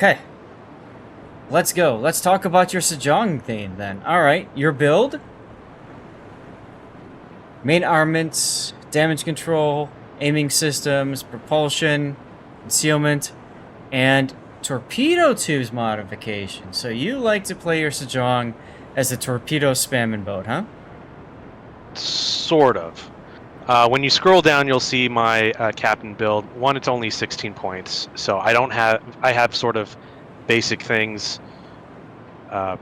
Okay. Let's go. Let's talk about your Sejong thing then. Alright, your build. Main armaments, damage control, aiming systems, propulsion, concealment, and torpedo tubes modification. So you like to play your Sejong as a torpedo spamming boat, huh? Sort of. When you scroll down, you'll see my captain build. One, it's only 16 points, so I have sort of basic things. Uh,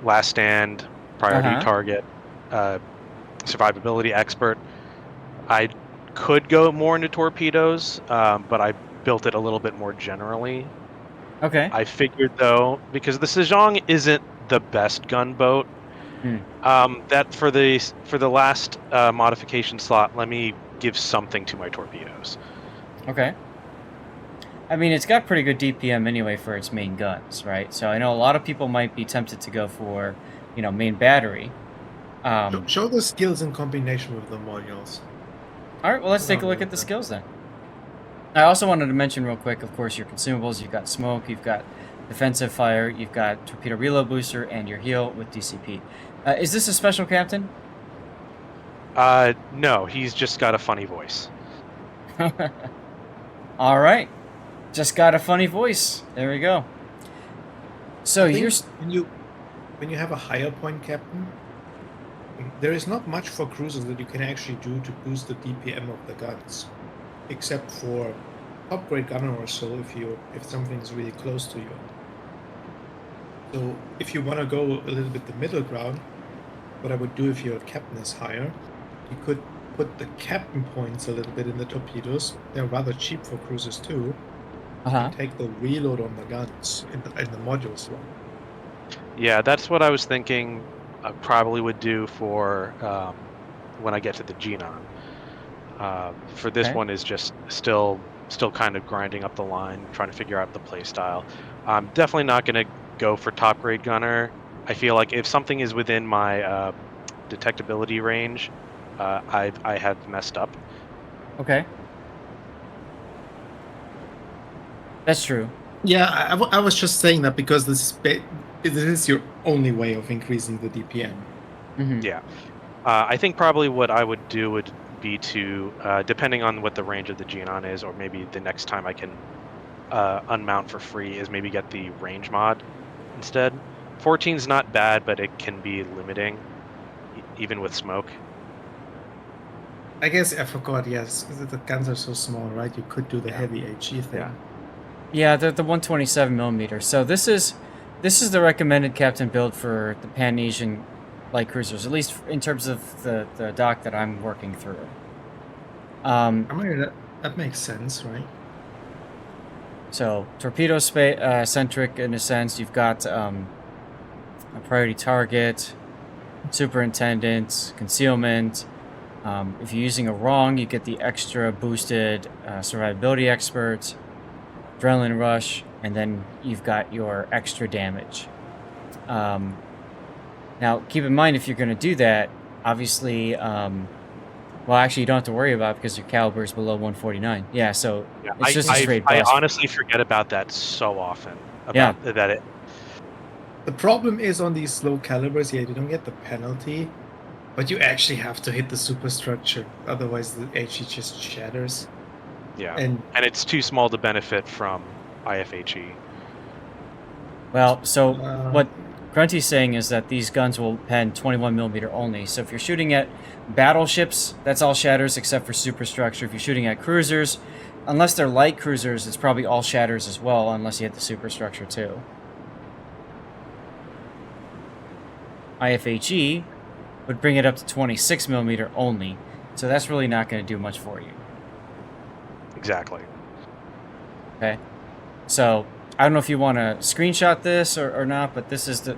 last stand, priority target, survivability expert. I could go more into torpedoes, but I built it a little bit more generally. Okay. I figured though, because the Sejong isn't the best gunboat, that for the last modification slot, let me give something to my torpedoes. Okay. I mean, it's got pretty good DPM anyway for its main guns, right? So I know a lot of people might be tempted to go for, main battery. Show the skills in combination with the modules. All right, well, let's take a look at the skills then. I also wanted to mention real quick, of course, your consumables. You've got smoke, you've got defensive fire, you've got torpedo reload booster, and your heal with DCP. Is this a special captain? No, he's just got a funny voice. All right. Just got a funny voice. There we go. So you're... When you have a higher point captain, there is not much for cruisers that you can actually do to boost the DPM of the guns, except for upgrade gunner or so if something's really close to you. So if you want to go a little bit the middle ground, what I would do if your captain is higher, you could put the captain points a little bit in the torpedoes. They're rather cheap for cruisers too. You take the reload on the guns in the module slot. Yeah, that's what I was thinking. I probably would do for when I get to the Genon. For this one is just still kind of grinding up the line, trying to figure out the play style. I'm definitely not going to go for top grade gunner. I feel like if something is within my detectability range, I have messed up. Okay. That's true. Yeah, I was just saying that because this is your only way of increasing the DPM. Mm-hmm. Yeah. I think probably what I would do would be to, depending on what the range of the Genon is, or maybe the next time I can unmount for free, is maybe get the range mod instead. 14's not bad, but it can be limiting, even with smoke. I guess I forgot, yes, the guns are so small, right? You could do the heavy HE thing. Yeah, the 127 millimeter. So this is the recommended captain build for the Pan-Asian light cruisers, at least in terms of the dock that I'm working through. I mean, that makes sense, right? So torpedo centric in a sense. You've got a priority target, superintendent, concealment. If you're using a wrong, you get the extra boosted survivability expert, adrenaline rush, and then you've got your extra damage. Now, keep in mind, if you're going to do that, obviously, well, actually, you don't have to worry about it because your caliber is below 149. Yeah, so it's just a straight bust. I honestly forget about that so often. The problem is on these low calibers, you don't get the penalty, but you actually have to hit the superstructure. Otherwise, the HE just shatters. Yeah, and it's too small to benefit from IFHE. Well, so what Grunty's saying is that these guns will pen 21 millimeter only. So if you're shooting at battleships, that's all shatters except for superstructure. If you're shooting at cruisers, unless they're light cruisers, it's probably all shatters as well, unless you hit the superstructure too. IFHE would bring it up to 26 millimeter only. So that's really not going to do much for you. Exactly. Okay. So I don't know if you want to screenshot this or not, but this is the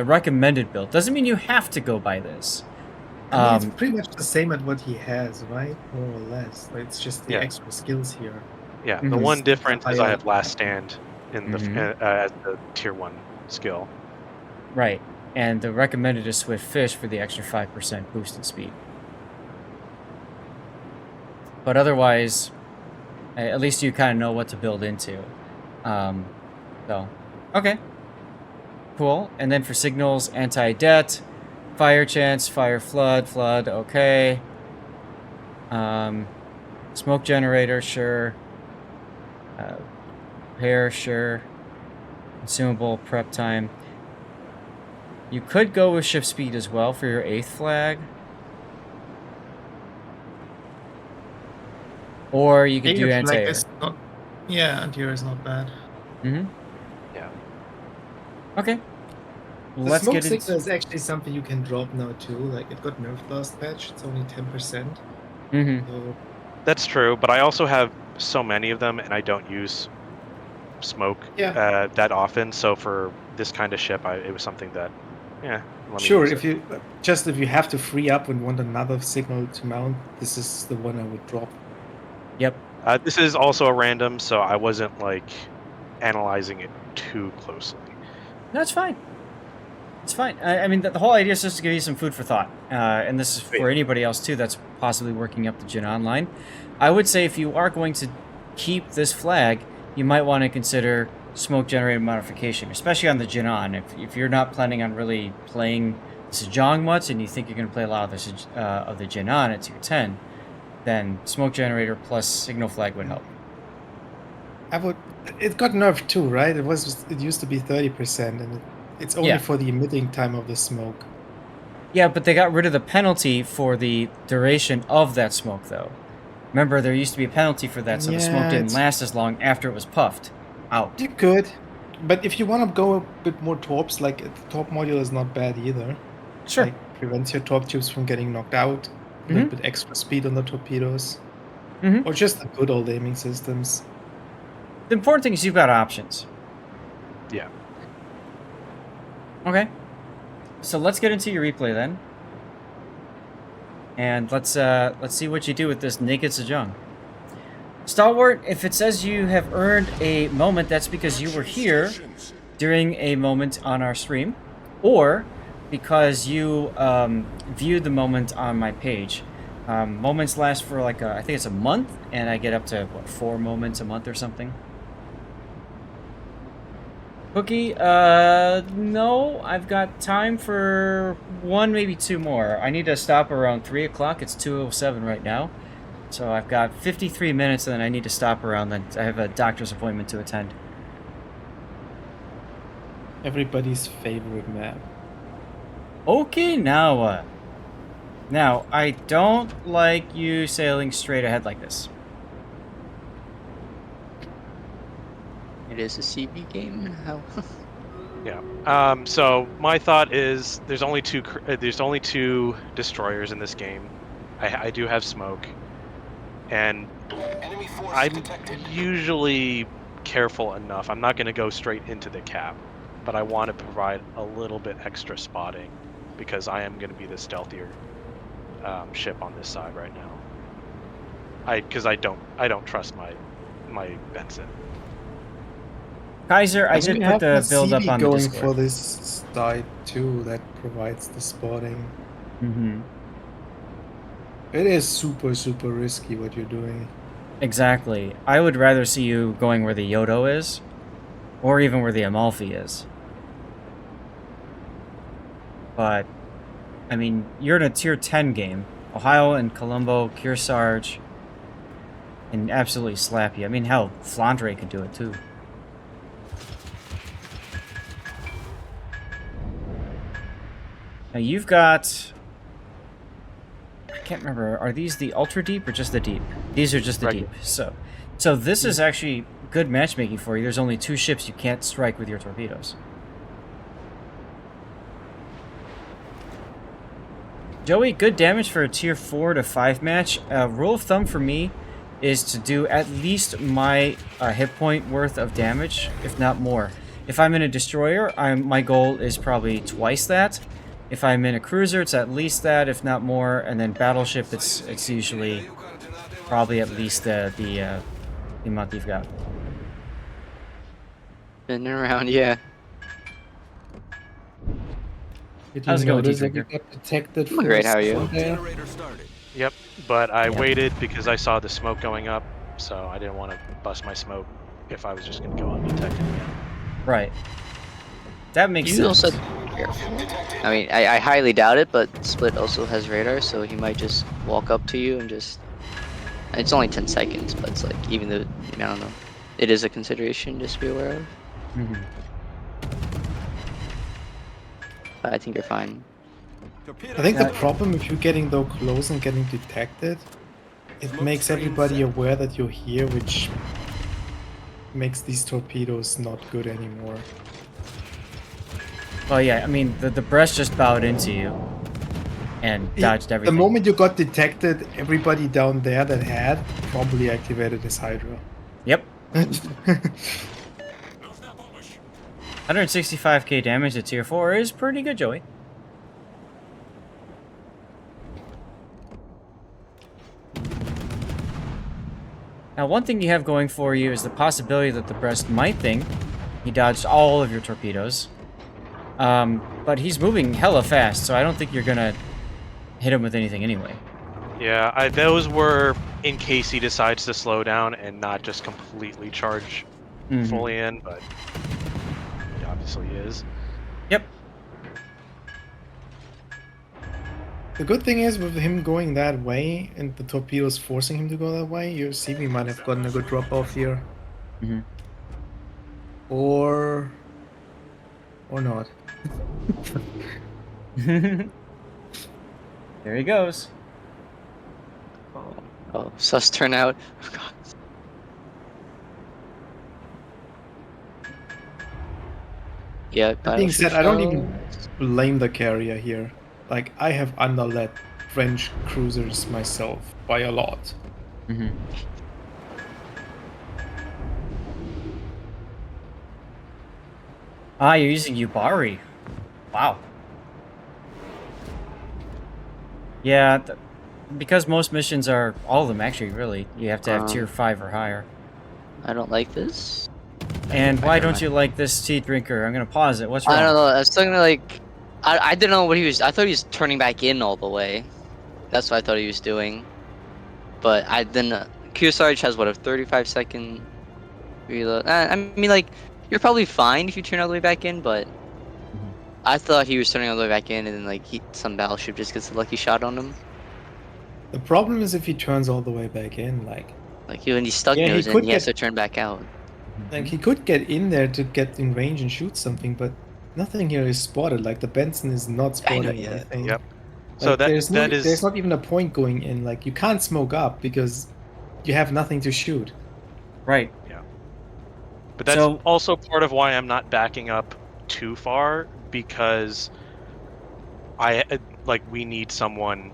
recommended build. Doesn't mean you have to go by this. I mean, it's pretty much the same at what he has, right? More or less. It's just the extra skills here. Yeah. The one difference is I have last stand in the as the tier 1 skill. Right. And the recommended is Swift Fish for the extra 5% boost in speed. But otherwise, at least you kind of know what to build into. So, okay. Cool. And then for signals, anti-det, fire chance, fire flood, okay. Smoke generator, sure. Repair, sure. Consumable, prep time. You could go with ship speed as well for your 8th flag. Or you could do anti-air. Is not, yeah, anti-air is not bad. Mm-hmm. Yeah. Okay. The Let's smoke get signal into... is actually something you can drop now too. Like it got nerfed last patch. It's only 10%. Mm-hmm. So That's true, but I also have so many of them, and I don't use smoke that often. So for this kind of ship, it was something that, yeah. Sure, if you have to free up and want another signal to mount, this is the one I would drop. Yep. This is also a random, so I wasn't like analyzing it too closely. No, it's fine. It's fine. I mean, the whole idea is just to give you some food for thought. And this is for anybody else, too, that's possibly working up the Jin Online. I would say if you are going to keep this flag, you might want to consider smoke generator modification, especially on the Jinan. If you're not planning on really playing Sejong much and you think you're going to play a lot of the Jinan at tier 10, then smoke generator plus signal flag would help. It got nerfed too, right? It used to be 30%, and it's only for the emitting time of the smoke. Yeah, but they got rid of the penalty for the duration of that smoke, though. Remember, there used to be a penalty for that, so the smoke didn't last as long after it was puffed out. You could, but if you want to go a bit more torps, like the torp module is not bad either. Sure. Like, prevents your torp tubes from getting knocked out. A little bit extra speed on the torpedoes. Or just the good old aiming systems. The important thing is you've got options. Yeah. Okay. So let's get into your replay then. And let's see what you do with this naked Sejong. Stalwart, if it says you have earned a moment, that's because you were here during a moment on our stream, or because you viewed the moment on my page. Moments last for like I think it's a month, and I get up to 4 moments a month or something. Cookie, no, I've got time for 1, maybe 2 more. I need to stop around 3 o'clock. It's 2:07 right now. So I've got 53 minutes, and then I need to stop around then. I have a doctor's appointment to attend. Everybody's favorite map. Okinawa. Now, I don't like you sailing straight ahead like this. It is a CB game. How? Yeah. So my thought is there's only two destroyers in this game. I do have smoke, and I'm usually careful enough. I'm not going to go straight into the cap, but I want to provide a little bit extra spotting because I am going to be the stealthier ship on this side right now. Because I don't trust my Benson. Kaiser, I did put the build up on the going Discord. for this side too, that provides the spotting. It is super, super risky what you're doing. Exactly. I would rather see you going where the Yodo is, or even where the Amalfi is. But, I mean, you're in a tier 10 game. Ohio and Colombo, Kearsarge, and absolutely slap you. I mean, hell, Flandre could do it too. Now you've got... I can't remember, are these the ultra deep or just the deep? These are just the deep. So this is actually good matchmaking for you. There's only 2 ships you can't strike with your torpedoes. Joey, good damage for a tier 4 to 5 match. Rule of thumb for me is to do at least my hit point worth of damage, if not more. If I'm in a destroyer, my goal is probably twice that. If I'm in a cruiser, it's at least that, if not more. And then battleship, it's usually probably at least the amount you've got. Been around, yeah. How's it going, notice that T-Trigger? you got detected I'm great, how are you? there? Yep, but I waited because I saw the smoke going up, so I didn't want to bust my smoke if I was just going to go undetected again. Right. That makes You sense. also careful. I mean, I highly doubt it, but Split also has radar, so he might just walk up to you and just. It's only 10 seconds, but it's like even though I don't know, it is a consideration just to be aware of. Mhm. But I think you're fine. I think the Yeah. problem if you're getting though close and getting detected, it makes everybody aware that you're here, which makes these torpedoes not good anymore. Well, yeah, I mean, the Brest just bowed into you and dodged The everything. moment you got detected, everybody down there that had probably activated his Hydra. Yep. 165k damage at tier 4 is pretty good, Joey. Now, one thing you have going for you is the possibility that the Brest might think he dodged all of your torpedoes. But he's moving hella fast, so I don't think you're gonna hit him with anything anyway. Yeah, those were in case he decides to slow down and not just completely charge Mhm. fully in, but he obviously is. Yep. The good thing is with him going that way and the torpedoes forcing him to go that way, your CV might have gotten a good drop off here. Mhm. Or not. There he goes. Oh, sus turnout. Oh, God. Yeah, That being battleship said, I don't even shells. blame the carrier here. Like, I have underlet French cruisers myself by a lot. Mhm. Ah, you're using Yubari. Wow. Yeah, because most missions are, all of them actually, really, you have to have tier 5 or higher. I don't like this. And Okay, why never don't mind. you like this tea drinker? I'm gonna pause it. What's wrong? I don't know. I was talking to like, I didn't know what he was. I thought he was turning back in all the way. That's what I thought he was doing. But I then Q-Sarge has what a 35-second reload. I mean, like you're probably fine if you turn all the way back in, but Mhm. I thought he was turning all the way back in, and then like some battleship just gets a lucky shot on him. The problem is if he turns all the way back in, like Like when he's stuck Yeah, he nosing, could he has get- to turn back out. he could get in there to get in range and shoot something, but nothing here is spotted. Like the Benson is not I know, spotting yeah. anything. Yep. Like, So there's is not even a point going in. Like you can't smoke up because you have nothing to shoot. Right. But that's So, also part of why I'm not backing up too far, because we need someone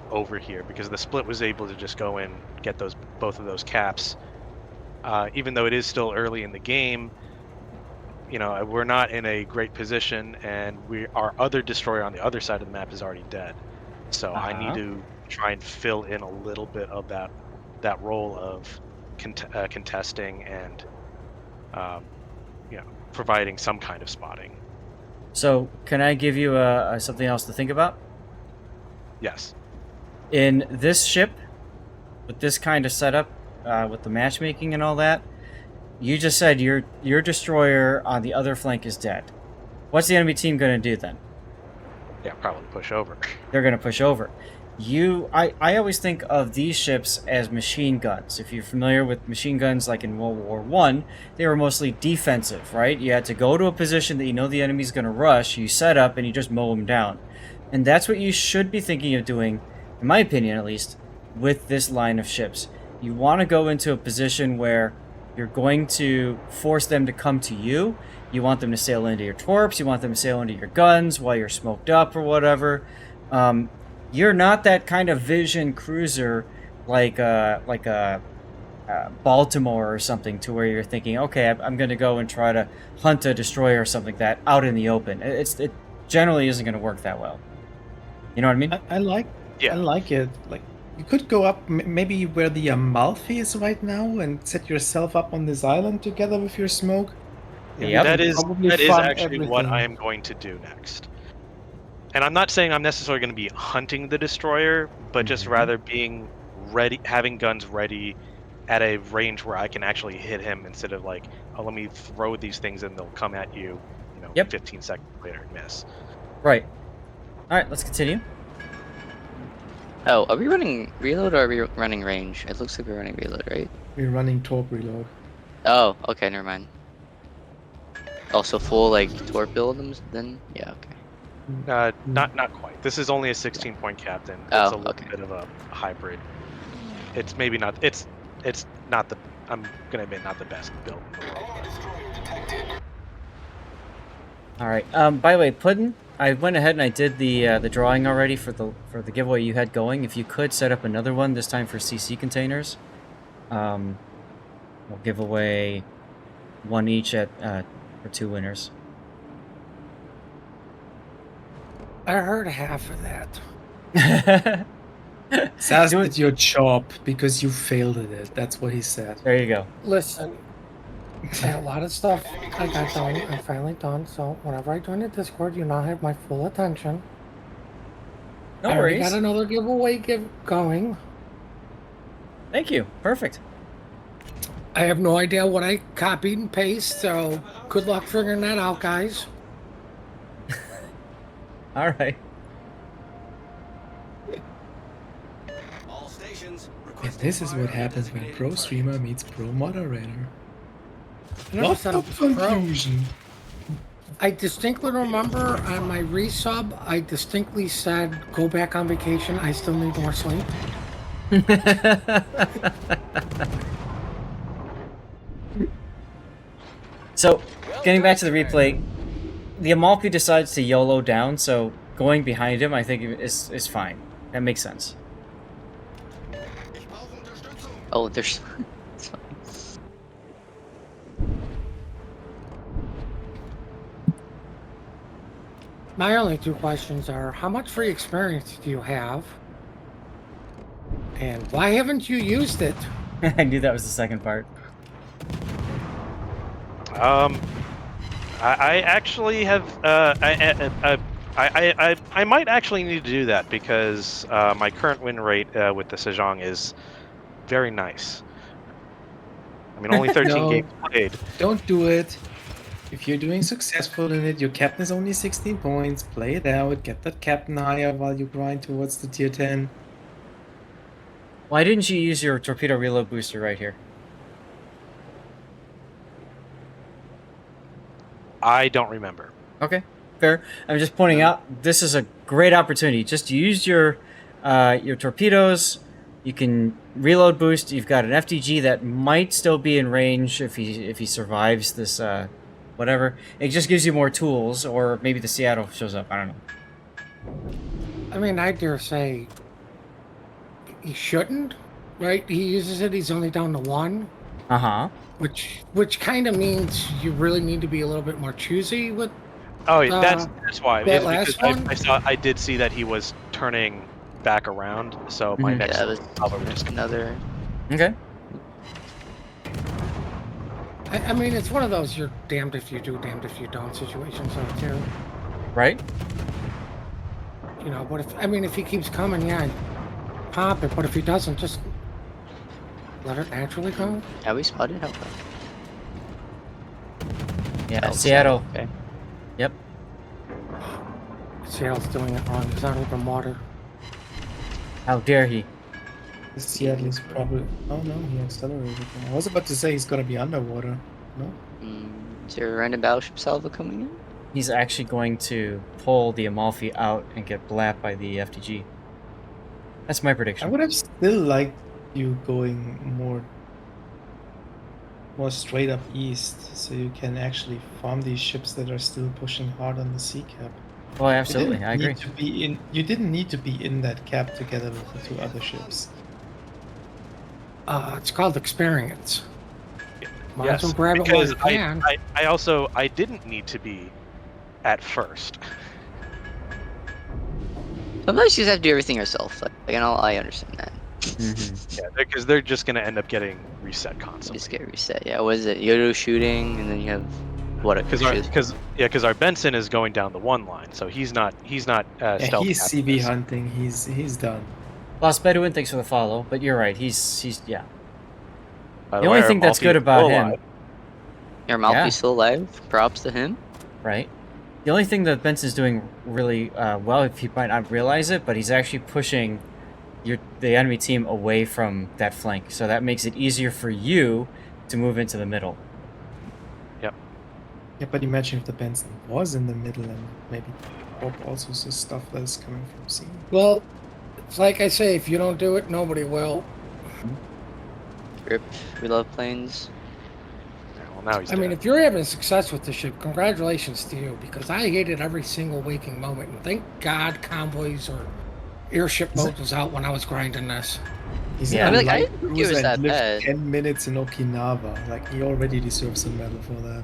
over here, because the split was able to just go in, get both of those caps. Even though it is still early in the game, we're not in a great position, and our other destroyer on the other side of the map is already dead. So I need to try and fill in a little bit of that role of contesting and providing some kind of spotting. so can I give you something else to think about? Yes. In this ship, with this kind of setup, with the matchmaking and all that, you just said your destroyer on the other flank is dead. What's the enemy team going to do then? Yeah, probably push over. They're going to push over. I always think of these ships as machine guns. If you're familiar with machine guns, like in World War I, they were mostly defensive, right? You had to go to a position that you know the enemy's going to rush, you set up, and you just mow them down. And that's what you should be thinking of doing, in my opinion at least, with this line of ships. You want to go into a position where you're going to force them to come to you. You want them to sail into your torps. You want them to sail into your guns while you're smoked up or whatever. You're not that kind of vision cruiser like a Baltimore or something, to where you're thinking, okay, I'm going to go and try to hunt a destroyer or something like that out in the open. It generally isn't going to work that well. You know what I mean? I like it. Like you could go up maybe where the Amalfi is right now and set yourself up on this island together with your smoke. Yep. That is Probably actually everything. what I am going to do next. And I'm not saying I'm necessarily going to be hunting the destroyer, but just rather being ready, having guns ready at a range where I can actually hit him instead of like, oh, let me throw these things and they'll come at you, Yep. 15 seconds later and miss. Right. All right, let's continue. Oh, are we running reload or are we running range? It looks like we're running reload, right? We're running torp reload. Oh, okay, never mind. Also full like torp build them then? Yeah, okay. Not quite. This is only a 16-point captain. It's Oh, a little okay. bit of a hybrid. It's maybe not. It's not the. I'm gonna admit not the best build in the world. All right. By the way, Puddin', I went ahead and I did the drawing already for the giveaway you had going. If you could set up another one this time for CC containers, we'll give away one each at for 2 winners. I heard half of that. Saz Do it. did your job because you failed at it. That's what he said. There you go. Listen, a lot of stuff I got done, I'm finally done, so whenever I join the Discord, you now have my full attention. No I already worries. got another giveaway going. Thank you. Perfect. I have no idea what I copied and pasted, so good luck figuring that out, guys. All right. And this is what happens when pro streamer meets pro moderator. I never What said a I was pro. confusion. I distinctly remember on my resub, I distinctly said, go back on vacation, I still need more sleep. So, getting back to the replay, the Amalfi decides to YOLO down, so going behind him, I think, is fine. That makes sense. Oh, there's. It's fine. My only 2 questions are, how much free experience do you have? And why haven't you used it? I knew that was the second part. I actually have. I might actually need to do that because my current win rate with the Sejong is very nice. I mean, only 13 No. games played. Don't do it. If you're doing successful in it, your captain is only 16 points. Play it out. Get that captain higher while you grind towards the tier 10. Why didn't you use your torpedo reload booster right here? I don't remember. Okay, fair. I'm just pointing out this is a great opportunity. Just use your torpedoes. You can reload boost. You've got an FTG that might still be in range if he survives this whatever. It just gives you more tools, or maybe the Seattle shows up. I don't know. I mean, I dare say he shouldn't, right? He uses it, he's only down to 1, Uh-huh. which kind of means you really need to be a little bit more choosy with. Oh, that's why. that It's last because one? I did see that he was turning back around. So my Mhm. next Yeah, that's probably just another. Okay. I mean, it's one of those you're damned if you do, damned if you don't situations, though, too. Right? You know, but if he keeps coming, yeah, pop it. But if he doesn't, just let it naturally go. Have we spotted? How far? Yeah, Oh, Seattle. Okay. Yep. Seattle's doing it wrong. He's on open water. How dare he? Seattle is probably. Oh no, he accelerated. I was about to say he's gonna be underwater. No? Is there a random battleship salvo coming in? He's actually going to pull the Amalfi out and get blapped by the FTG. That's my I prediction. would have still liked you going more straight up east, so you can actually farm these ships that are still pushing hard on the sea cap. Oh, absolutely. I agree. You didn't need to be in that cap together with the 2 other ships. It's called experience. Might yes, as well grab it while because you can. I didn't need to be at first. Sometimes you just have to do everything yourself. I understand that. Mhm. Yeah, because they're just gonna end up getting reset You constantly. just get reset. Yeah, what is it? Yodo shooting, and then you have what? Because our Benson is going down the 1 line, so he's not Yeah, stealth he's capping CB this. hunting. He's done. Lost Bedouin, thanks for the follow. But you're right. He's yeah. By The only way, thing that's Amalfi good is about still him, alive. Your Malfi's Yeah. still alive. Props to him. right? The only thing that Benson's doing really well, if he might not realize it, but he's actually pushing the enemy team away from that flank. So that makes it easier for you to move into the middle. Yeah, but imagine if the Benson was in the middle and maybe Bob also saw stuff that is coming from sea. Well, it's like I say, if you don't do it, nobody will. Rip. We love planes. Yeah, well, now he's I mean, dead. if you're having success with the ship, congratulations to you, because I hated every single waking moment. And thank God convoys or airship mode was out when I was grinding this. He's Yeah. in a I mean, like, I light didn't think it cruiser was and that lived bad. 10 minutes in Okinawa. Like, he already deserves a medal for that.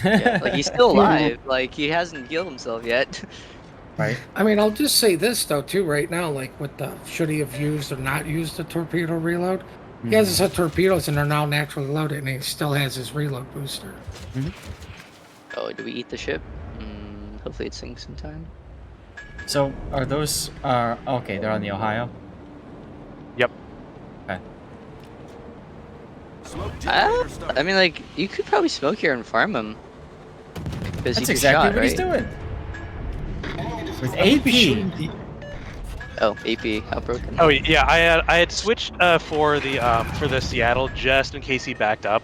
Yeah, like he's still alive. Like he hasn't killed himself yet. Right? I mean, I'll just say this though too. Right now, like with the should he have used or not used the torpedo reload? He has a set of torpedoes and they're now naturally loaded, and he still has his reload booster. Oh, do we eat the ship? Hopefully it sinks in time. So are those? Okay, they're on the Ohio. Yep. Okay. I mean, like you could probably smoke here and farm him. Because That's exactly what he's doing. With I would be AP. shooting the- Oh, AP outbroken. Oh yeah, I had switched for the Seattle just in case he backed up,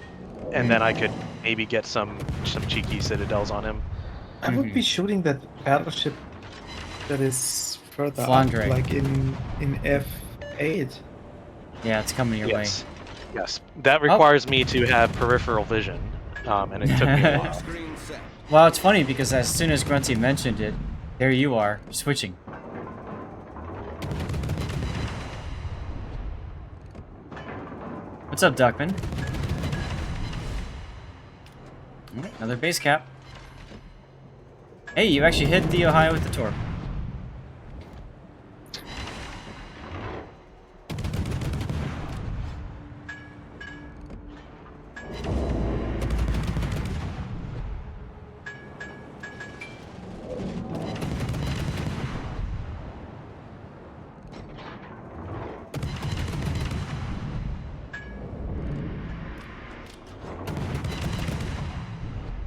and then I could maybe get some cheeky citadels on him. I would be shooting that battleship that is further Flandre. up, like in F8. Yeah, it's coming your way. Yes, that requires me to have peripheral vision, and it took me a while. Well, it's funny because as soon as Grunty mentioned it, there you are, switching. What's up, Duckman? Another base cap. Hey, you actually hit the Ohio with the torp.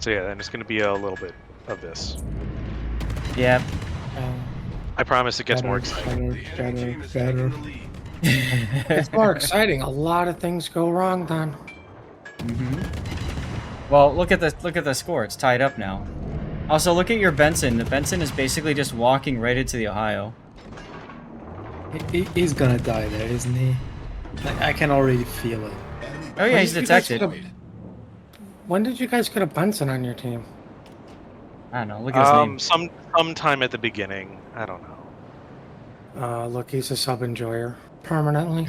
So yeah, then it's going to be a little bit of this. Yeah. I promise it gets more Better, exciting. better. It's more exciting. A lot of things go wrong, Don. Well, look at the score. It's tied up now. Also, look at your Benson. The Benson is basically just walking right into the Ohio. He's gonna die there, isn't he? I can already feel it. Oh yeah, he's You guys detected. could've- When did you guys get a Bunsen on your team? I don't know. Look at his name. Sometime at the beginning. I don't know. Look, he's a sub enjoyer permanently.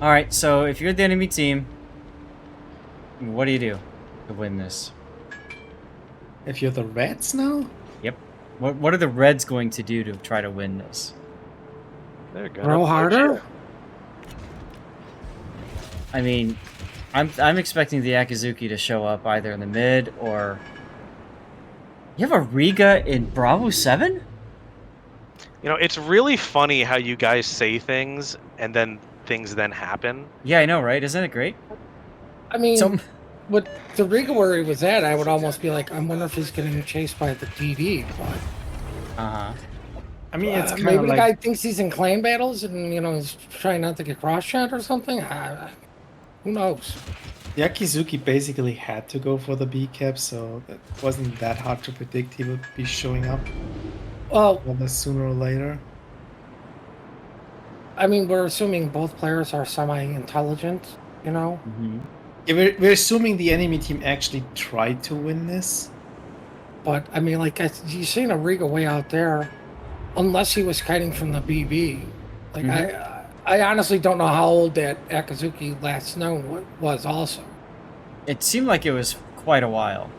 All right, so if you're the enemy team, what do you do to win this? If you're the Reds now? Yep. What are the Reds going to do to try to win this? They're good. Row harder. I mean, I'm expecting the Akizuki to show up either in the mid or. You have a Riga in Bravo 7? You know, it's really funny how you guys say things and then things then happen. Yeah, I know, right? Isn't it great? I mean, So, with the Riga where he was at, I would almost be like, I wonder if he's getting chased by the DD. But I mean, it's kind maybe of the like guy thinks he's in clan battles and he's trying not to get cross shot or something. Who knows? the Akizuki basically had to go for the B cap, so it wasn't that hard to predict he would be showing up Well, almost sooner or later. I mean, we're assuming both players are semi-intelligent, you know? Yeah, we're assuming the enemy team actually tried to win this. But, I mean, like, you've seen a Riga way out there, unless he was kiting from the BB. Like, I honestly don't know how old that Akizuki last known was also. it seemed like it was quite a while.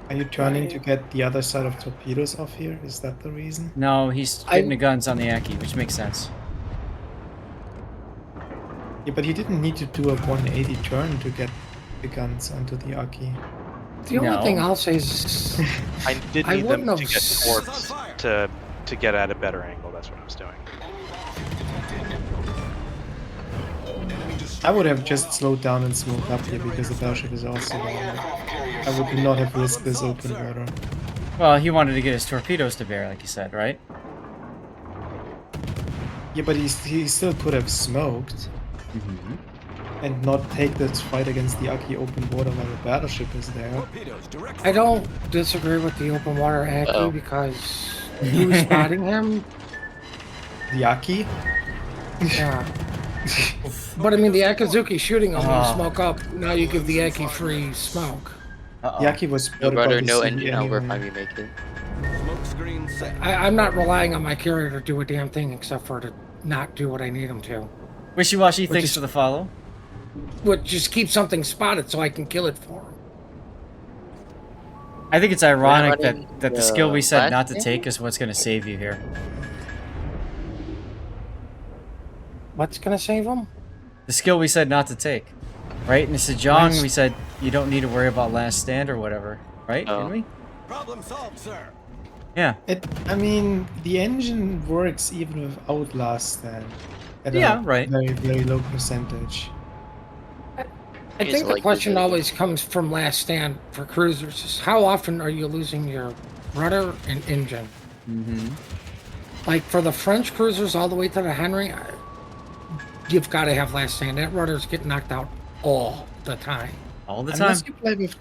Are you turning to get the other side of torpedoes off here? Is that the reason? No, he's getting the guns on the Aki, which makes sense. Yeah, but he didn't need to do a 180 turn to get the guns onto the Aki. The only No. thing I'll say is, I did I need them wouldn't to have get towards to get at a better angle. That's what I was doing. I would have just slowed down and smoked up here because the battleship is also down. I would not have risked this open water. Well, he wanted to get his torpedoes to bear, like you said, right? Yeah, but he still could have smoked and not take this fight against the Aki open water while the battleship is there. I don't disagree with the open water Aki Oh. because you spotting him. The Aki? Yeah. But I mean, the Akazuki shooting him, Oh. you smoke up. Now you give the Aki free smoke. Uh-oh. The Aki was No spotted by rudder, the no sea engine over anyway. if I make it. I'm not relying on my carrier to do a damn thing except for to not do what I need him to. Wishy-washy, Which thanks is- for the follow. But just keep something spotted so I can kill it for him. I think it's ironic running that the skill we said last not to game? take is what's going to save you here. What's gonna save him? The skill we said not to take. Right? In the Sejong, we said you don't need to worry about last stand or whatever. Right? Oh. Didn't we? Problem solved, sir. Yeah. I mean, the engine works even without last stand. At Yeah, a right. very, very low percentage. I It's think the like question the- always comes from last stand for cruisers is how often are you losing your rudder and engine? Mm-hmm. Like for the French cruisers all the way to the Henry, you've got to have last stand. That rudder's getting knocked out all the time. All the time. Unless you play with,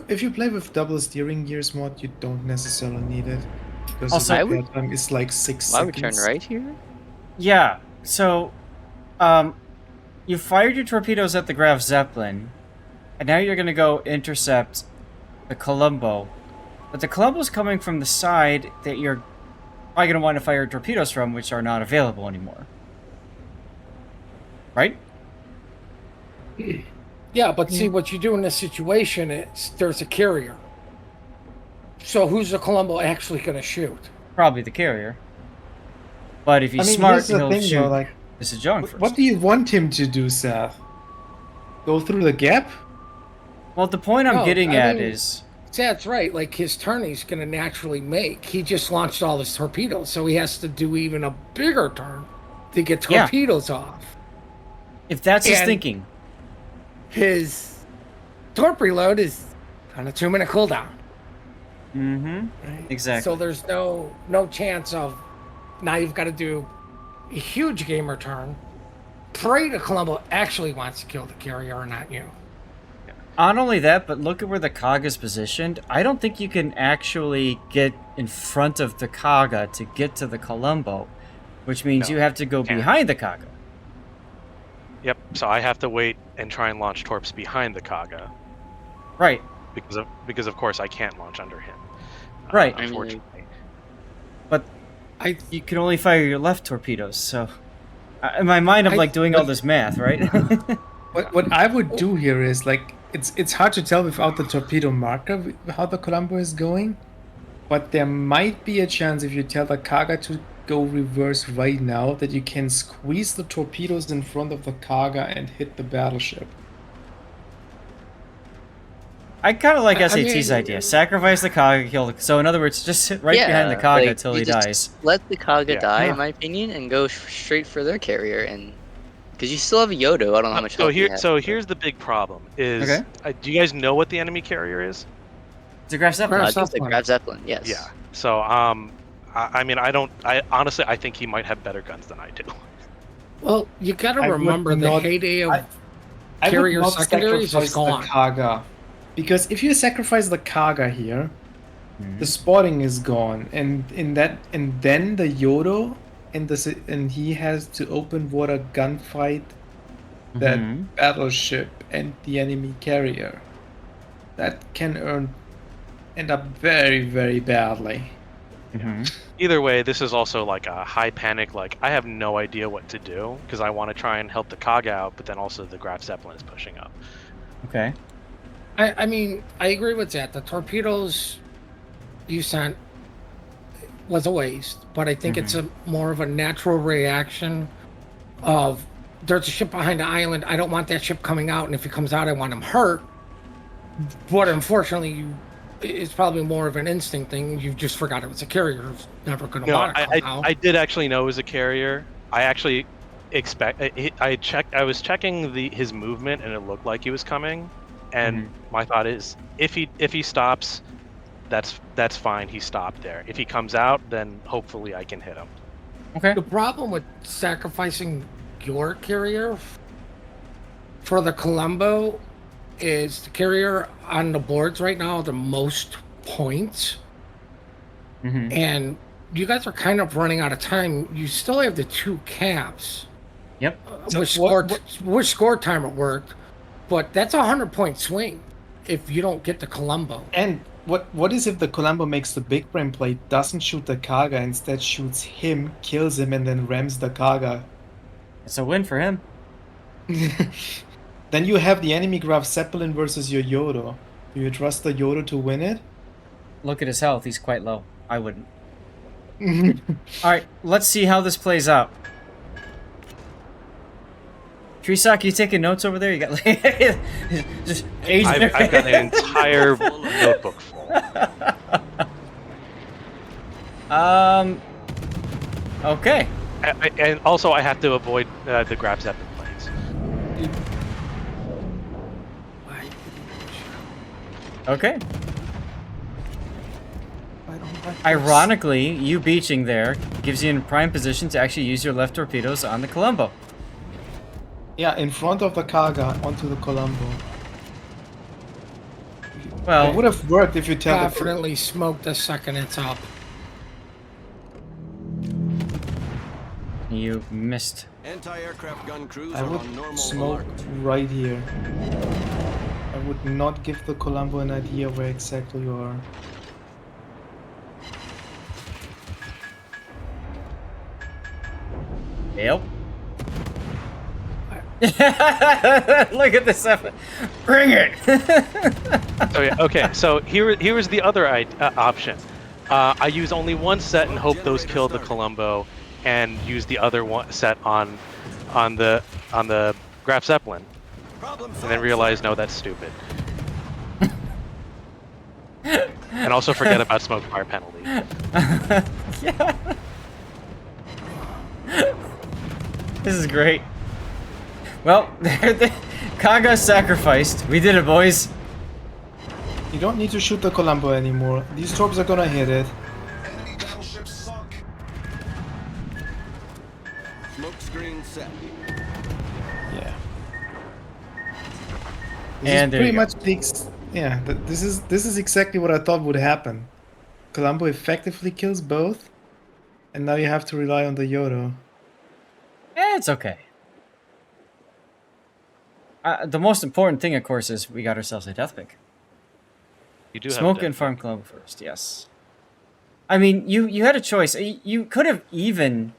if you play with double steering gears mod, you don't necessarily need it. Because Also, the I would- repair time is like 6 Why would turn seconds. right here? Yeah. So, you fired your torpedoes at the Graf Zeppelin, and now you're going to go intercept the Colombo. But the Colombo's coming from the side that you're probably going to want to fire torpedoes from, which are not available anymore. Right? Yeah, but see what you do in this situation is there's a carrier. So who's the Colombo actually going to shoot? Probably the carrier. But if he's I mean, smart, here's the he'll thing, shoot though, like, the Sejong first. what do you want him to do, Seth? Go through the gap? Well, the point I'm No, getting I at mean- is... That's right. Like his turn, he's going to naturally make. He just launched all his torpedoes, so he has to do even a bigger turn to get Yeah. torpedoes off. If that's his And- thinking... His torpedo load is on a 2-minute cooldown. Mm-hmm. Right? Exactly. So there's no chance of now you've got to do a huge gamer turn. Pray the Colombo actually wants to kill the carrier or not you. Not only that, but look at where the Kaga's positioned. I don't think you can actually get in front of the Kaga to get to the Colombo, which means No, you have to go can't. behind the Kaga. Yep. So I have to wait and try and launch torps behind the Kaga Right. because of course I can't launch under him. Right. I mean, Unfortunately. But I you can only fire your left torpedoes, so... In my mind, I'm I- like doing all this math, right? What I would do here is, like, it's hard to tell without the torpedo marker how the Colombo is going, but there might be a chance if you tell the Kaga to go reverse right now that you can squeeze the torpedoes in front of the Kaga and hit the battleship. I kind of like I SAT's mean- idea. Sacrifice the Kaga, kill the... So in other words, just sit right behind the Kaga like, till you he just dies. Let the Kaga Yeah. die, Yeah. in my opinion, and go straight for their carrier, and because you still have a Yodo. I don't know how much. So health you here, have, so but- here's the big problem: is Okay. do you guys know what the enemy carrier is? It's a Graf Zeppelin. Graf I think the Zeppelin. Graf Zeppelin. Yes. Yeah. So I mean, I honestly I think he might have better guns than I do. well, you got to I would remember the not- heyday of I would carrier not secondaries is sacrifice gone. the Kaga, because if you sacrifice the Kaga here, Mhm. the spotting is gone, and then the Yodo and he has to open water gunfight that Mhm. battleship and the enemy carrier. That can end up very, very badly. Mhm. Either way, this is also like a high panic. Like I have no idea what to do because I want to try and help the Kaga out, but then also the Graf Zeppelin is pushing up. Okay. I mean, I agree with that. The torpedoes you sent was a waste, but I think it's a more of a natural reaction of there's a ship behind the island. I don't want that ship coming out, and if he comes out, I want him hurt. But unfortunately, it's probably more of an instinct thing. You just forgot it was a carrier who's never going to No, want to come out. I did actually know it was a carrier. I actually, expect. I was checking his movement, and it looked like he was coming. And my thought is, if he stops, that's fine. He stopped there. If he comes out, then hopefully I can hit him. Okay. The problem with sacrificing your carrier for the Columbo is the carrier on the boards right now the most points, and you guys are kind of running out of time. You still have the 2 caps. Yep. So Which score time it worked, but that's a 100-point swing if you don't get the Columbo. And what is if the Columbo makes the big brain play, doesn't shoot the Kaga, instead shoots him, kills him, and then rams the Kaga? It's a win for him. Then you have the enemy Graf Zeppelin versus your Yodo. Do you trust the Yodo to win it? Look at his health. He's quite low. I wouldn't. All right, let's see how this plays out. Trisak, you taking notes over there? You got like just I've got an entire notebook full. Okay. And also, I have to avoid the Graf Zeppelin planes. Okay. Ironically, you beaching there gives you in prime position to actually use your left torpedoes on the Columbo. Yeah, in front of the Kaga onto the Columbo. Well, It would have worked if you tell the Definitely smoke the second it's up. you missed. Anti-aircraft gun crews I are would on normal smoke alert. right here. I would not give the Columbo an idea where exactly you are. Yep. Look at this effort. Bring it. So yeah, okay. So here was the other option. I use only one set and hope those kill the Columbo, and use the other one set on the Graf Zeppelin, and then realize no, that's stupid. And also forget about smoke fire penalty. Yeah. This is great. Well, Kaga sacrificed. We did it, boys. You don't need to shoot the Columbo anymore. These torps are gonna hit it. Enemy battleship sunk. Smoke screen set. Yeah. And there pretty you go. much yeah, this is exactly what I thought would happen. Columbo effectively kills both, and now you have to rely on the Yodo. It's okay. The most important thing, of course, is we got ourselves a death pick. You do have Smoke to- and farm Columbo first, yes. I mean, you had a choice. You could have even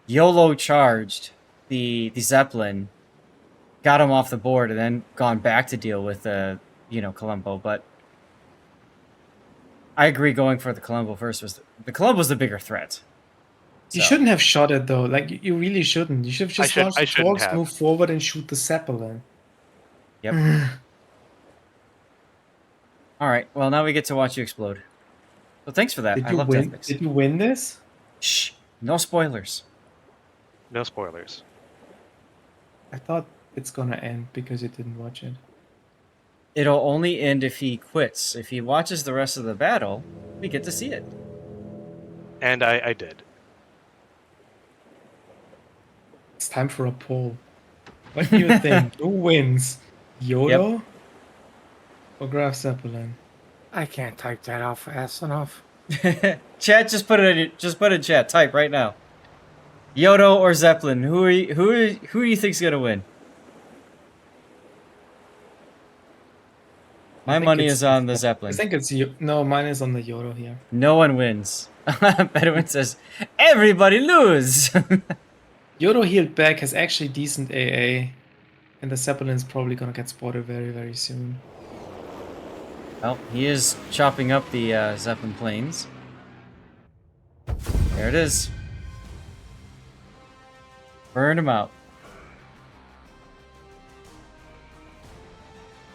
YOLO charged the Zeppelin, got him off the board, and then gone back to deal with the Columbo. But I agree, going for the Columbo first was the Columbo's the bigger threat. You So- shouldn't have shot it though. Like you really shouldn't. You should have just launched I the shouldn't torps, have. move forward, and shoot the Zeppelin. Yep. All right. Well, now we get to watch you explode. So thanks for that. Did I you love win? death picks. Did you win this? Shh. No spoilers. No spoilers. I thought it's gonna end because you didn't watch it. It'll only end if he quits. If he watches the rest of the battle, we get to see it. And I did. It's time for a poll. What do you think? Who wins? Yodo or Graf Zeppelin? I can't type that out fast enough. Chat, just put it in chat. Type right now. Yodo or Zeppelin? Who do you think's gonna win? My money is on the I Zeppelin. think it's you. No, mine is on the Yodo here. No one wins. Bedouin says, everybody lose. Yodo healed back, has actually decent AA, and the Zeppelin's probably gonna get spotted very, very soon. Well, he is chopping up the Zeppelin planes. There it is. Burn him out.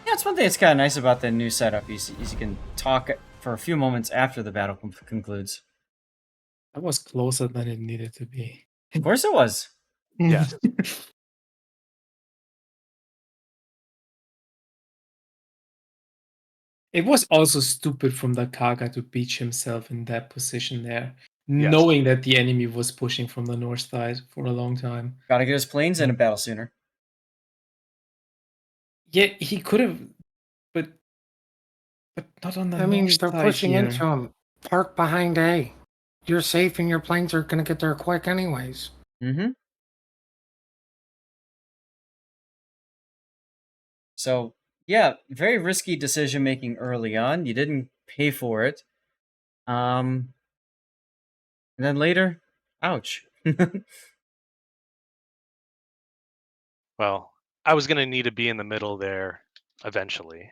Yeah, it's one thing that's kind of nice about the new setup. Is you can talk for a few moments after the battle concludes. That was closer than it needed to be. Of course it was. Yes. It was also stupid from the Kaga to beach himself in that position there, Yes. knowing that the enemy was pushing from the north side for a long time. Gotta get his planes in a battle sooner. Yeah, he could have, but not on the I mean, north they're side pushing here. into him. Park behind A. You're safe, and your planes are going to get there quick, anyways. Mm-hmm. So, yeah, very risky decision making early on. You didn't pay for it. And then later, ouch. Well, I was gonna need to be in the middle there eventually.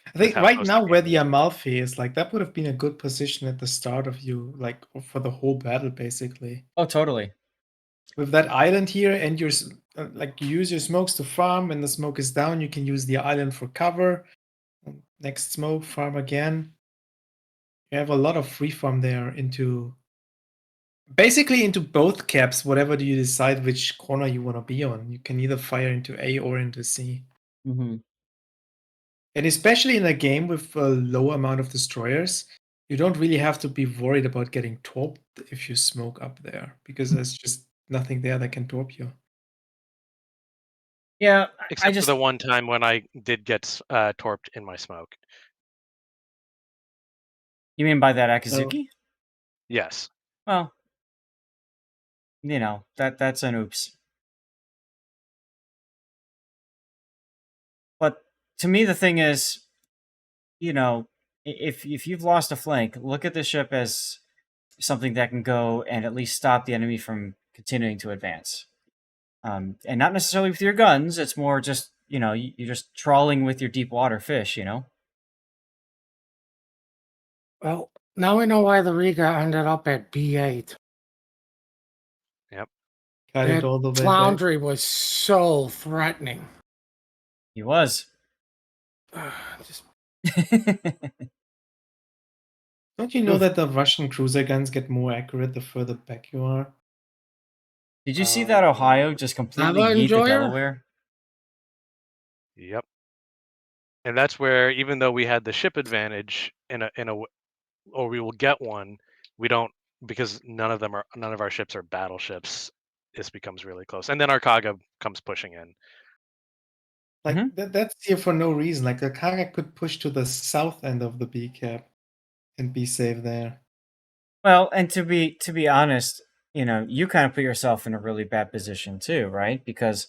I think how right close now the where game the is. Amalfi is, like that would have been a good position at the start of you, like for the whole battle, basically. Oh, totally. With that island here, and like you use your smokes to farm, and the smoke is down, you can use the island for cover. Next smoke, farm again. You have a lot of free farm there into basically into both caps, whatever do you decide which corner you want to be on. You can either fire into A or into C. Mm-hmm. And especially in a game with a low amount of destroyers, you don't really have to be worried about getting torped if you smoke up there, because there's just nothing there that can torp you. Yeah, I Except for just. the one time when I did get torped in my smoke. You mean by that So, Akazuki? Yes. Well, that's an oops. But to me, the thing is, if you've lost a flank, look at the ship as something that can go and at least stop the enemy from continuing to advance. And not necessarily with your guns. It's more just you're just trawling with your deep water fish. Well, now we know why the Riga ended up at B8. Yep. got it That all the way back. floundry was so threatening. He was. Just Don't you know Oof. that the Russian cruiser guns get more accurate the further back you are? Did you see that Ohio just completely Lava yeet the Enjoyer? Delaware? Yep. And that's where, even though we had the ship advantage or we will get one, we don't, because none of our ships are battleships. This becomes really close, and then our Kaga comes pushing in. Like Mhm. that's here for no reason. Like the Kaga could push to the south end of the B cap and be safe there. Well, and to be honest, you kind of put yourself in a really bad position too, right? Because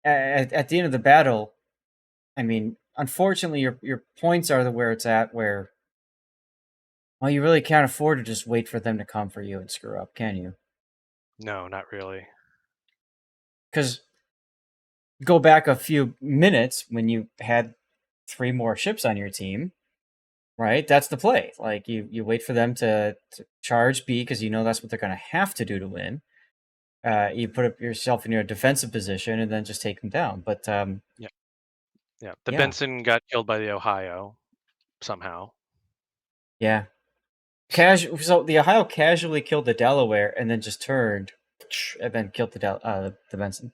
at the end of the battle, I mean, unfortunately, your points are where it's at. Where well, you really can't afford to just wait for them to come for you and screw up, can you? No, not really. Because go back a few minutes when you had 3 more ships on your team, right? That's the play. Like you wait for them to charge B because you know that's what they're going to have to do to win. You put up yourself in your defensive position and then just take them down. But Yeah. The yeah, Benson got killed by the Ohio somehow. yeah. So the Ohio casually killed the Delaware and then just turned and then killed the Benson.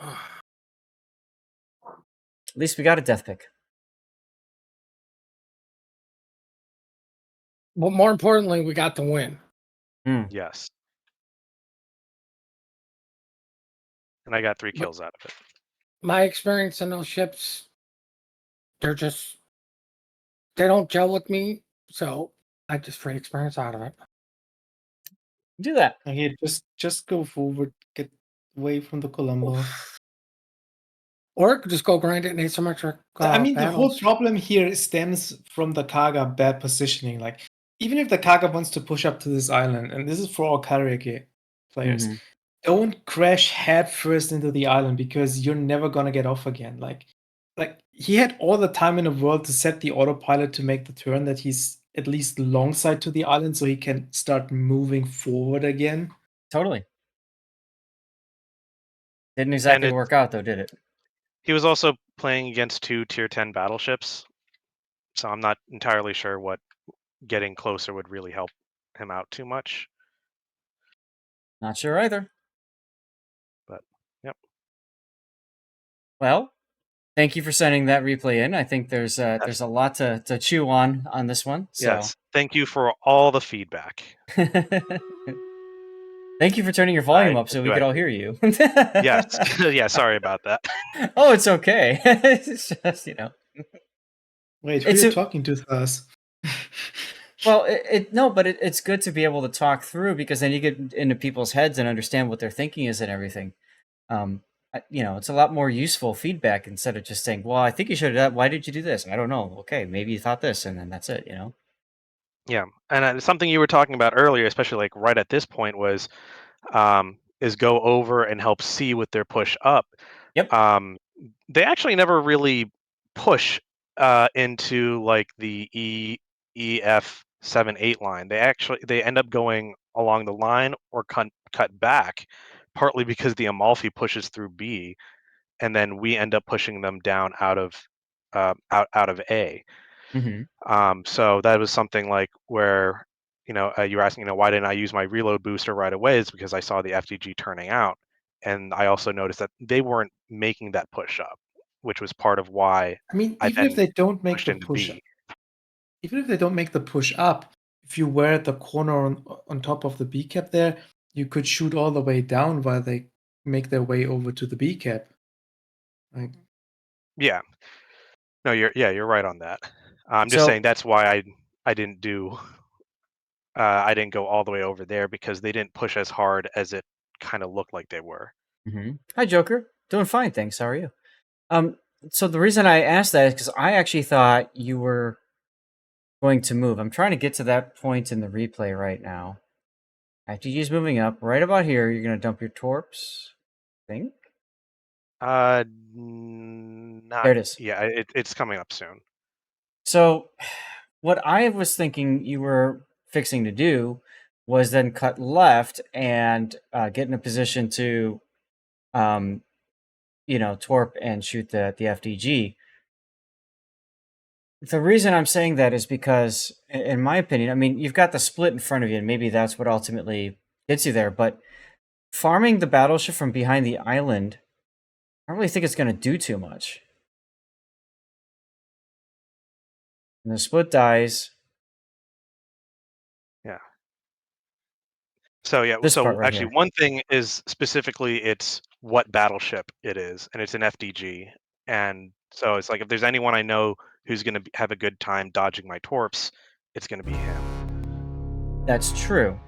At least we got a death pick. but more importantly, we got the win. Yes. And I got 3 kills out of it. My experience in those ships, they don't gel with me, so I just free experience out of it. Do that. Okay, just go forward, get away from the Colombo. Or it could just go grind it in asymmetric I mean, the whole battles. problem here stems from the Kaga bad positioning. Like, even if the Kaga wants to push up to this island, and this is for all karaoke players, Mhm. don't crash head first into the island because you're never gonna get off again. Like he had all the time in the world to set the autopilot to make the turn that he's at least long side to the island so he can start moving forward again. Totally. Didn't exactly work out though, did it? He was also playing against 2 tier 10 battleships. So I'm not entirely sure what getting closer would really help him out too much. Not sure either. But yep. Well, thank you for sending that replay in. I think there's Yes. a lot to chew on this one. So Yes. Thank you for all the feedback. thank you for turning your volume up so we could all hear you. Yes. Yeah. Sorry about that. Oh, it's okay. It's just, Wait, who It's are you a- talking to us? well, it's good to be able to talk through, because then you get into people's heads and understand what their thinking is and everything. It's a lot more useful feedback instead of just saying, "Well, I think you should have done. Why did you do this?" I don't know. Okay, maybe you thought this, and then that's it. Yeah. And something you were talking about earlier, especially like right at this point, was is go over and help C with their push up. Yep. They actually never really push into like the EF 7-8 line. They end up going along the line or cut back, partly because the Amalfi pushes through B, and then we end up pushing them down out of out of A. Mm-hmm. So that was something like where you were asking, why didn't I use my reload booster right away? Is because I saw the FDG turning out, and I also noticed that they weren't making that push up, which was part of why I mean, I even if then they don't make pushed the into push, B. even if they don't make the push up, if you were at the corner on top of the B cap there, you could shoot all the way down while they make their way over to the B cap. Like, Yeah, no, you're right on that. I'm just So, saying that's why I didn't do I didn't go all the way over there, because they didn't push as hard as it kind of looked like they were. Hi, Joker. Doing fine, thanks. How are you? So the reason I asked that is because I actually thought you were going to move. I'm trying to get to that point in the replay right now. FTG's moving up. Right about here, you're going to dump your torps, I think. Not There it is. yeah, it's coming up soon. So, what I was thinking you were fixing to do was then cut left and get in a position to, torp and shoot the FDG. The reason I'm saying that is because, in my opinion, I mean, you've got the split in front of you, and maybe that's what ultimately gets you there. But farming the battleship from behind the island, I don't really think it's going to do too much. And the split dies. Yeah. So yeah, This part so right actually here. one thing is specifically it's what battleship it is, and it's an FDG. And so it's like if there's anyone I know who's going to have a good time dodging my torps, it's going to be him. That's true.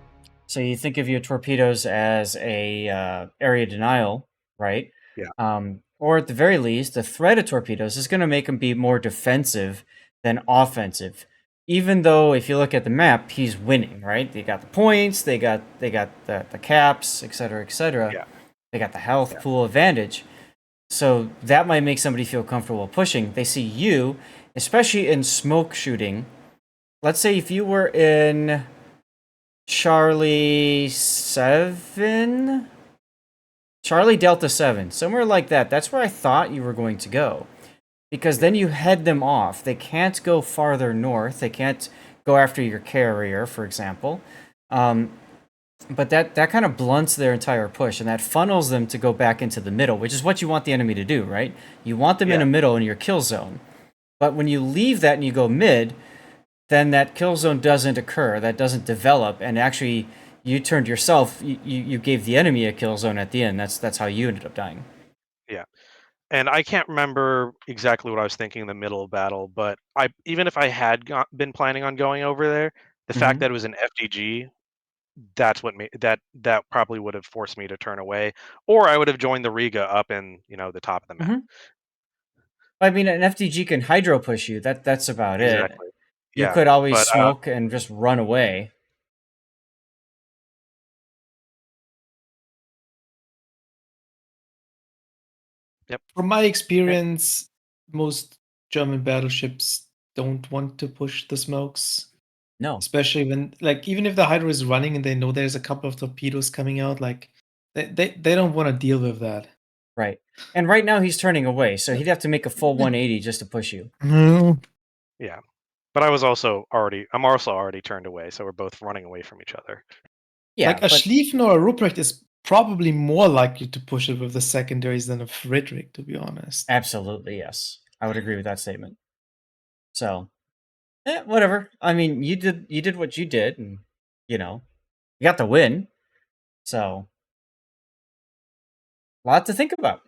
So you think of your torpedoes as a area denial, right? Yeah. Or at the very least, the threat of torpedoes is going to make them be more defensive than offensive. Even though, if you look at the map, he's winning, right? They got the points, they got the caps, etc., etc. Yeah. They got the health Yeah. pool advantage. So that might make somebody feel comfortable pushing. They see you, especially in smoke shooting. Let's say if you were in Charlie 7? Charlie Delta 7, somewhere like that. That's where I thought you were going to go. Because then you head them off. They can't go farther north. They can't go after your carrier, for example. But that kind of blunts their entire push, and that funnels them to go back into the middle, which is what you want the enemy to do, right? You want them in the middle in your kill zone. But when you leave that and you go mid, then that kill zone doesn't occur, that doesn't develop, and actually you turned yourself, you gave the enemy a kill zone at the end. That's how you ended up dying. Yeah. And I can't remember exactly what I was thinking in the middle of battle, but even if I had been planning on going over there, the fact that it was an FDG, that's what made that probably would have forced me to turn away, or I would have joined the Riga up in the top of the map. I mean, an FTG can hydro push you. That's about it. Exactly. You Yeah, could always but smoke and just run away. yep. from my experience, most German battleships don't want to push the smokes. No. Especially when, like, even if the hydro is running and they know there's a couple of torpedoes coming out, like, they don't want to deal with that. Right. And right now he's turning away, so he'd have to make a full 180 just to push you. No. Yeah. But I'm also already turned away, so we're both running away from each other. Yeah, like a but Schlieffen or a Ruprecht is probably more likely to push it with the secondaries than a Friedrich, to be honest. absolutely yes, I would agree with that statement. So, whatever. I mean, you did what you did, and you got the win. So, a lot to think about.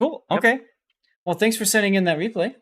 Cool. Yep. Okay. Well, thanks for sending in that replay.